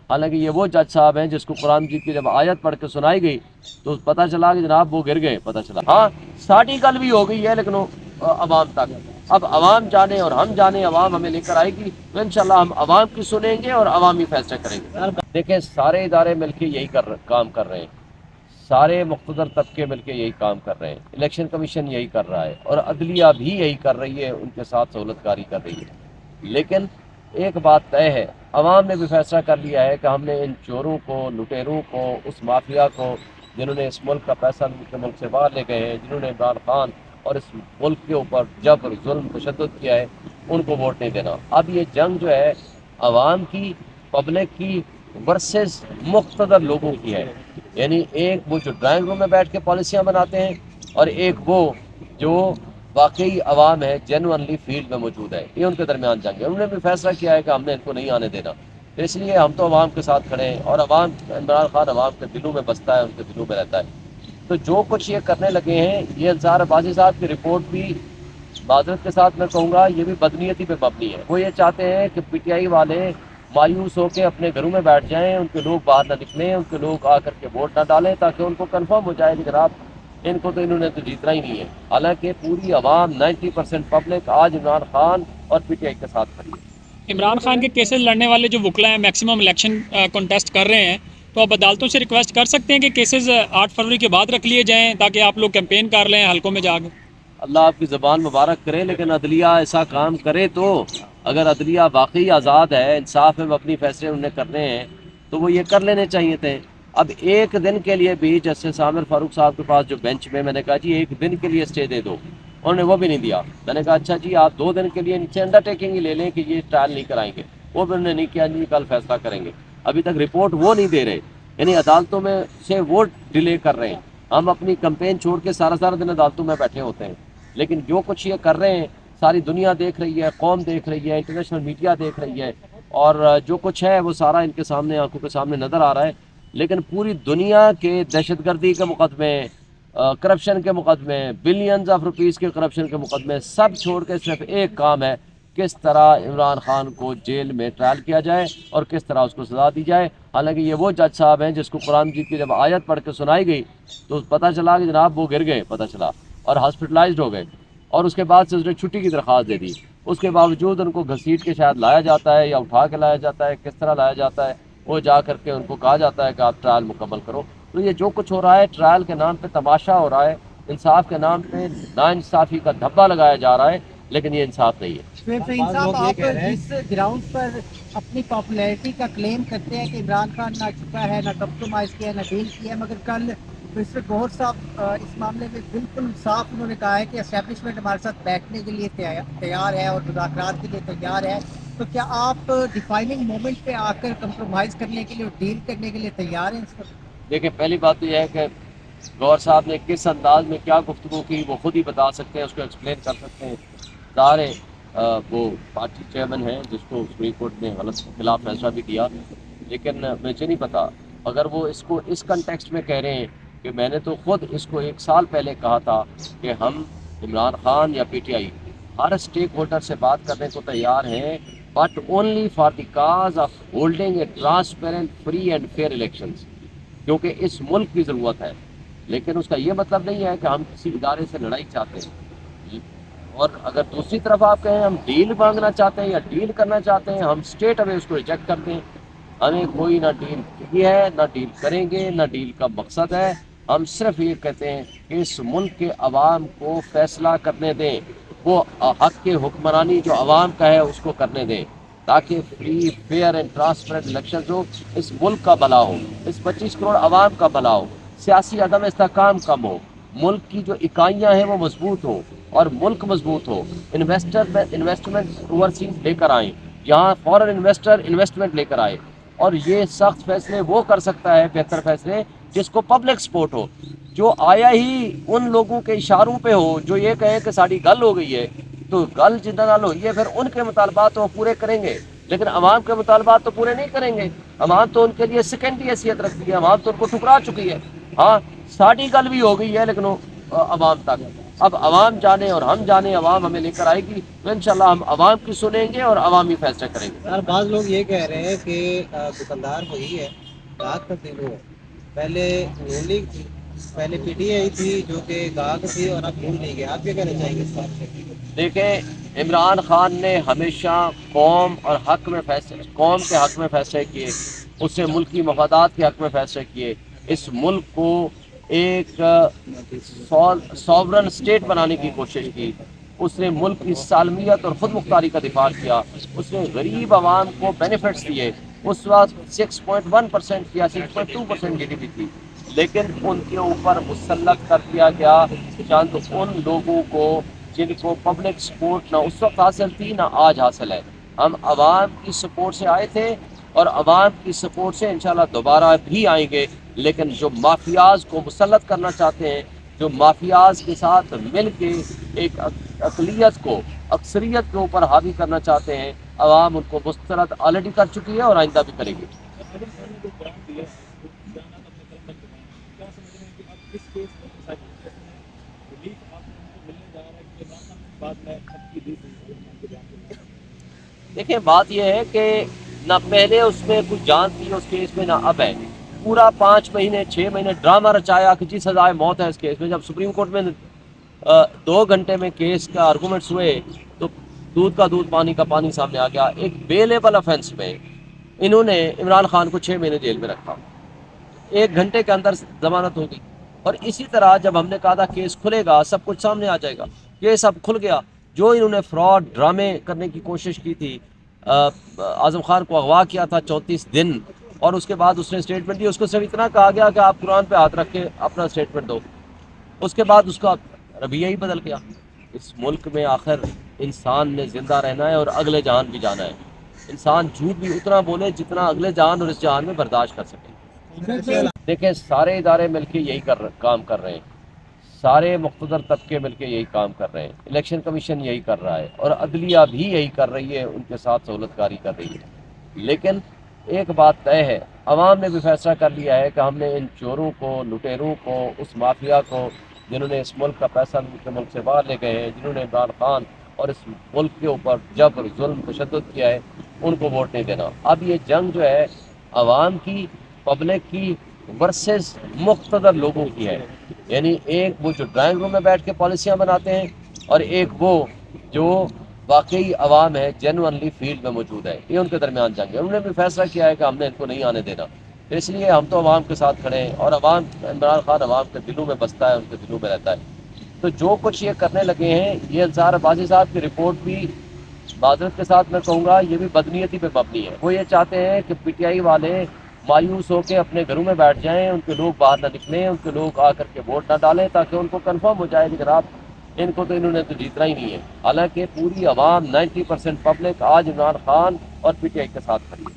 حالانکہ یہ وہ جج صاحب ہیں جس کو قرآن مجید کی جب آیت پڑھ کے سنائی گئی تو پتہ چلا کہ جناب وہ گر گئے، پتہ چلا ہاں ساڑھی گل بھی ہو گئی ہے لیکن عوام تک، اب عوام جانے اور ہم جانے، عوام ہمیں لے کر آئے گی تو انشاءاللہ ہم عوام کی سنیں گے اور عوامی فیصلے کریں گے۔ دیکھیں سارے ادارے مل کے یہی کام کر رہے ہیں، سارے مقتدر طبقے مل کے یہی کام کر رہے ہیں، الیکشن کمیشن یہی کر رہا ہے اور عدلیہ بھی یہی کر رہی ہے، ان کے ساتھ سہولت کاری کر رہی ہے، لیکن ایک بات طے ہے، عوام نے بھی فیصلہ کر لیا ہے کہ ہم نے ان چوروں کو، لٹیروں کو، اس مافیا کو جنہوں نے اس ملک کا پیسہ ملک سے باہر لے گئے ہیں، جنہوں نے عمران خان اور اس ملک کے اوپر جبر، ظلم، تشدد کیا ہے، ان کو ووٹ نہیں دینا۔ اب یہ جنگ جو ہے عوام کی، پبلک کی ورسز مقتدر لوگوں کی ہے، یعنی ایک وہ جو ڈرائنگ روم میں بیٹھ کے پالیسیاں بناتے ہیں اور ایک وہ جو واقعی عوام ہے، جینوئنلی فیلڈ میں موجود ہے، یہ ان کے درمیان جنگ ہے۔ انہوں نے بھی فیصلہ کیا ہے کہ ہم نے ان کو نہیں آنے دینا، اس لیے ہم تو عوام کے ساتھ کھڑے ہیں اور عوام، عمران خان عوام کے دلوں میں بستا ہے، ان کے دلوں میں رہتا ہے۔ تو جو کچھ یہ کرنے لگے ہیں، یہ انصار عباسی صاحب کی رپورٹ بھی معذرت کے ساتھ میں کہوں گا یہ بھی بدنیتی پہ مبنی ہے۔ وہ یہ چاہتے ہیں کہ پی ٹی آئی والے مایوس ہو کے اپنے گھروں میں بیٹھ جائیں، ان کے لوگ باہر نہ نکلیں، ان کے لوگ آ کر کے ووٹ نہ ڈالیں، تاکہ ان کو کنفرم ہو جائے کہ جناب ان کو تو انہوں نے تو جیتنا ہی نہیں ہے۔ حالانکہ پوری عوام 90% پبلک آج عمران خان اور پی ٹی آئی کے ساتھ کھڑی ہے۔ عمران خان کے کیسز لڑنے والے جو وکلا ہیں میکسیمم الیکشن کنٹیسٹ کر رہے ہیں، تو آپ عدالتوں سے ریکویسٹ کر سکتے ہیں کہ کیسز 8 فروری کے بعد رکھ لیے جائیں تاکہ آپ لوگ کیمپین کر لیں حلقوں میں جا کے۔ اللہ آپ کی زبان مبارک کرے، لیکن عدلیہ ایسا کام کرے تو، اگر عدلیہ واقعی آزاد ہے، انصاف میں اپنی فیصلے انہیں کرنے ہیں تو وہ یہ کر لینے چاہیے تھے۔ اب ایک دن کے لیے بھی جسٹس عامر فاروق صاحب کے پاس جو بینچ میں نے کہا جی ایک دن کے لیے اسٹے دے دو، انہوں نے وہ بھی نہیں دیا۔ میں نے کہا اچھا جی آپ 2 دن کے لیے نیچے انڈر ٹیکنگ ہی لے لیں کہ یہ ٹرائل نہیں کرائیں گے، وہ بھی انہوں نے نہیں کیا، جی کل فیصلہ کریں گے۔ ابھی تک رپورٹ وہ نہیں دے رہے، یعنی عدالتوں میں سے وہ ڈیلے کر رہے ہیں۔ ہم اپنی کمپین چھوڑ کے سارا دن عدالتوں میں بیٹھے ہوتے ہیں، لیکن جو کچھ یہ کر رہے ہیں ساری دنیا دیکھ رہی ہے، قوم دیکھ رہی ہے، انٹرنیشنل میڈیا دیکھ رہی ہے، اور جو کچھ ہے وہ سارا ان کے سامنے، آنکھوں کے سامنے نظر آ رہا ہے۔ لیکن پوری دنیا کے دہشت گردی کے مقدمے، کرپشن کے مقدمے، بلینز آف روپیز کے کرپشن کے مقدمے سب چھوڑ کے صرف ایک کام ہے، کس طرح عمران خان کو جیل میں ٹرائل کیا جائے اور کس طرح اس کو سزا دی جائے۔ حالانکہ یہ وہ جج صاحب ہیں جس کو قرآن مجید کی جب آیت پڑھ کے سنائی گئی تو پتہ چلا کہ جناب وہ گر گئے، پتہ چلا، اور ہاسپٹلائزڈ ہو گئے، اور اس کے بعد سے اس نے چھٹی کی درخواست دے دی۔ اس کے باوجود ان کو گھسیٹ کے شاید لایا جاتا ہے یا اٹھا کے لایا جاتا ہے، کس طرح لایا جاتا ہے، وہ جا کر کے ان کو کہا جاتا ہے کہ آپ ٹرائل مکمل کرو۔ تو یہ جو کچھ ہو رہا ہے ٹرائل کے نام پہ تماشا ہو رہا ہے، انصاف کے نام پہ ناانصافی کا دھبا لگایا جا رہا ہے، لیکن یہ انصاف نہیں ہے۔ صاحب آپ جس گراؤنڈ پر اپنی پاپولیرٹی کا کلیم کرتے ہیں کہ عمران خان نہ چکا ہے، نہ کمپرومائز کیا ہے، نہ ڈیل کیا ہے، مگر کل مسٹر گوہر صاحب اس معاملے میں بالکل صاف انہوں نے کہا ہے کہ اسٹیبلشمنٹ ہمارے ساتھ بیٹھنے کے لیے تیار ہے اور مذاکرات کے لیے تیار ہے، تو کیا آپ ڈیفائننگ مومنٹ پہ آ کر کمپرومائز کرنے کے لیے اور ڈیل کرنے کے لیے تیار ہیں اس وقت؟ دیکھیں پہلی بات تو یہ ہے کہ گور صاحب نے کس انداز میں کیا گفتگو کی وہ خود ہی بتا سکتے ہیں، اس کو ایکسپلین کر سکتے ہیں۔ ظاہر ہے وہ پارٹی چیئرمین ہیں جس کو سپریم کورٹ نے غلط خلاف فیصلہ بھی دیا، لیکن مجھے نہیں پتا اگر وہ اس کو اس کنٹیکسٹ میں کہہ رہے ہیں کہ میں نے تو خود اس کو 1 سال پہلے کہا تھا کہ ہم عمران خان یا پی ٹی آئی ہر اسٹیک ہولڈر سے بات کرنے کو تیار ہیں، but only for the cause of holding a transparent free and fair elections, کیونکہ اس ملک کی ضرورت ہے۔ لیکن اس کا یہ مطلب نہیں ہے کہ ہم کسی ادارے سے لڑائی چاہتے ہیں، اور اگر دوسری طرف آپ کہیں ہم ڈیل مانگنا چاہتے ہیں یا ڈیل کرنا چاہتے ہیں، ہم اسٹیٹ اوے اس کو ریجیکٹ کرتے ہیں۔ ہمیں کوئی نہ ڈیل کی ہے، نہ ڈیل کریں گے، نہ ڈیل کا مقصد ہے۔ ہم صرف یہ کہتے ہیں کہ اس ملک کے عوام کو فیصلہ کرنے دیں، وہ حق کے حکمرانی جو عوام کا ہے اس کو کرنے دیں، تاکہ free fair and transparent elections ہو، اس ملک کا بھلا ہو، اس 25 کروڑ عوام کا بھلا ہو، سیاسی عدم استحکام کم ہو، ملک کی جو اکائیاں ہیں وہ مضبوط ہو اور ملک مضبوط ہو، انویسٹمنٹ اوورسیز لے کر آئیں، یہاں فورن انویسٹر انویسٹمنٹ لے کر آئے، اور یہ سخت فیصلے وہ کر سکتا ہے، بہتر فیصلے جس کو پبلک سپورٹ ہو، جو آیا ہی ان لوگوں کے اشاروں پہ ہو جو یہ کہیں کہ ساری گل ہو گئی ہے، تو گل جتنا گل ہوئی ہے پھر ان کے مطالبات تو پورے کریں گے، لیکن عوام کے مطالبات تو پورے نہیں کریں گے۔ عوام تو ان کے لیے سیکنڈری حیثیت رکھتی ہے، عوام تو ان کو ٹھکرا چکی ہے۔ ہاں ساڑھی گل بھی ہو گئی ہے لیکن عوام تک اب عوام جانے اور ہم جانے، عوام ہمیں لے کر آئے گی تو انشاءاللہ ہم عوام کی سنیں گے اور عوامی فیصلے کریں گے۔ یار بعض لوگ یہ کہہ رہے ہیں کہ دکاندار وہی ہے، گاہک تبدیل ہو، پہلے نون لیگ تھی، پہلے پی ٹی آئی تھی جو کہ گاہک تھی، اور اب نون لیگ ہے، آپ کیا کہنا چاہیں گے اس بات سے؟ دیکھیں، عمران خان نے ہمیشہ قوم اور حق میں فیصلے، قوم کے حق میں فیصلے کیے، اس سے ملکی مفادات کے حق میں فیصلے کیے، اس ملک کو ایک ساورن اسٹیٹ بنانے کی کوشش کی، اس نے ملک کی سالمیت اور خود مختاری کا دفاع کیا، اس نے غریب عوام کو بینیفٹس دیے۔ اس وقت 6.1% یا 6.2% GDP تھی، لیکن ان کے اوپر مسلط کر دیا گیا چند ان لوگوں کو جن کو پبلک سپورٹ نہ اس وقت حاصل تھی نہ آج حاصل ہے۔ ہم عوام کی سپورٹ سے آئے تھے اور عوام کی سپورٹ سے انشاءاللہ دوبارہ بھی آئیں گے، لیکن جو مافیاز کو مسلط کرنا چاہتے ہیں، جو مافیاز کے ساتھ مل کے ایک اقلیت کو اکثریت کے اوپر حاوی کرنا چاہتے ہیں، عوام ان کو مسترد آلریڈی کر چکی ہے اور آئندہ بھی کرے گی۔ دیکھیں، بات یہ ہے کہ نہ پہلے اس میں کچھ جان تھی اس کیس میں، نہ اب ہے۔ پورا 5 مہینے 6 مہینے ڈرامہ رچایا کہ جی سزائے موت ہے اس کیس میں۔ جب سپریم کورٹ میں 2 گھنٹے میں کیس کا آرگومنٹس ہوئے تو دودھ کا دودھ پانی کا پانی سامنے آ گیا۔ ایک بے لیبل آفینس میں انہوں نے عمران خان کو 6 مہینے جیل میں رکھا، 1 گھنٹے کے اندر ضمانت ہوگی۔ اور اسی طرح جب ہم نے کہا تھا کیس کھلے گا، سب کچھ سامنے آ جائے گا، کیس اب کھل گیا۔ جو انہوں نے فراڈ ڈرامے کرنے کی کوشش کی تھی، اعظم خان کو اغوا کیا تھا 34 دن، اور اس کے بعد اس نے اسٹیٹمنٹ دی، اس کو صرف اتنا کہا گیا کہ آپ قرآن پہ ہاتھ رکھ کے اپنا اسٹیٹمنٹ دو، اس کے بعد اس کا رویہ ہی بدل گیا۔ اس ملک میں آخر انسان نے زندہ رہنا ہے اور اگلے جہان بھی جانا ہے۔ انسان جھوٹ بھی اتنا بولے جتنا اگلے جہان اور اس جہان میں برداشت کر سکے۔ دیکھیں، سارے ادارے مل کے یہی کام کر رہے ہیں، سارے مقتدر طبقے مل کے یہی کام کر رہے ہیں، الیکشن کمیشن یہی کر رہا ہے اور عدلیہ بھی یہی کر رہی ہے، ان کے ساتھ سہولت کاری کر رہی ہے۔ لیکن ایک بات طے ہے، عوام نے بھی فیصلہ کر لیا ہے کہ ہم نے ان چوروں کو، لٹیروں کو، اس مافیا کو جنہوں نے اس ملک کا پیسہ ملک سے باہر لے گئے ہیں، جنہوں نے عمران خان اور اس ملک کے اوپر جبر، ظلم، تشدد کیا ہے، ان کو ووٹ نہیں دینا۔ اب یہ جنگ جو ہے عوام کی، پبلک کی ورسز مقتدر لوگوں کی ہے، یعنی ایک وہ جو ڈرائنگ روم میں بیٹھ کے پالیسیاں بناتے ہیں اور ایک وہ جو واقعی عوام ہے، جینوئنلی فیلڈ میں موجود ہے، یہ ان کے درمیان جنگ ہے۔ انہوں نے بھی فیصلہ کیا ہے کہ ہم نے ان کو نہیں آنے دینا، اس لیے ہم تو عوام کے ساتھ کھڑے ہیں، اور عوام، عمران خان عوام کے دلوں میں بستا ہے، ان کے دلوں میں رہتا ہے۔ تو جو کچھ یہ کرنے لگے ہیں، یہ انصار عباسی صاحب کی رپورٹ بھی معذرت کے ساتھ میں کہوں گا یہ بھی بدنیتی پہ مبنی ہے۔ وہ یہ چاہتے ہیں کہ پی ٹی آئی والے مایوس ہو کے اپنے گھروں میں بیٹھ جائیں، ان کے لوگ باہر نہ نکلیں، ان کے لوگ آ کر کے ووٹ نہ ڈالیں، تاکہ ان کو کنفرم ہو جائے کہ جناب ان کو تو انہوں نے تو جیتنا ہی نہیں ہے۔ حالانکہ پوری عوام 90% پبلک آج عمران خان اور پی ٹی آئی کے ساتھ کھڑی ہے۔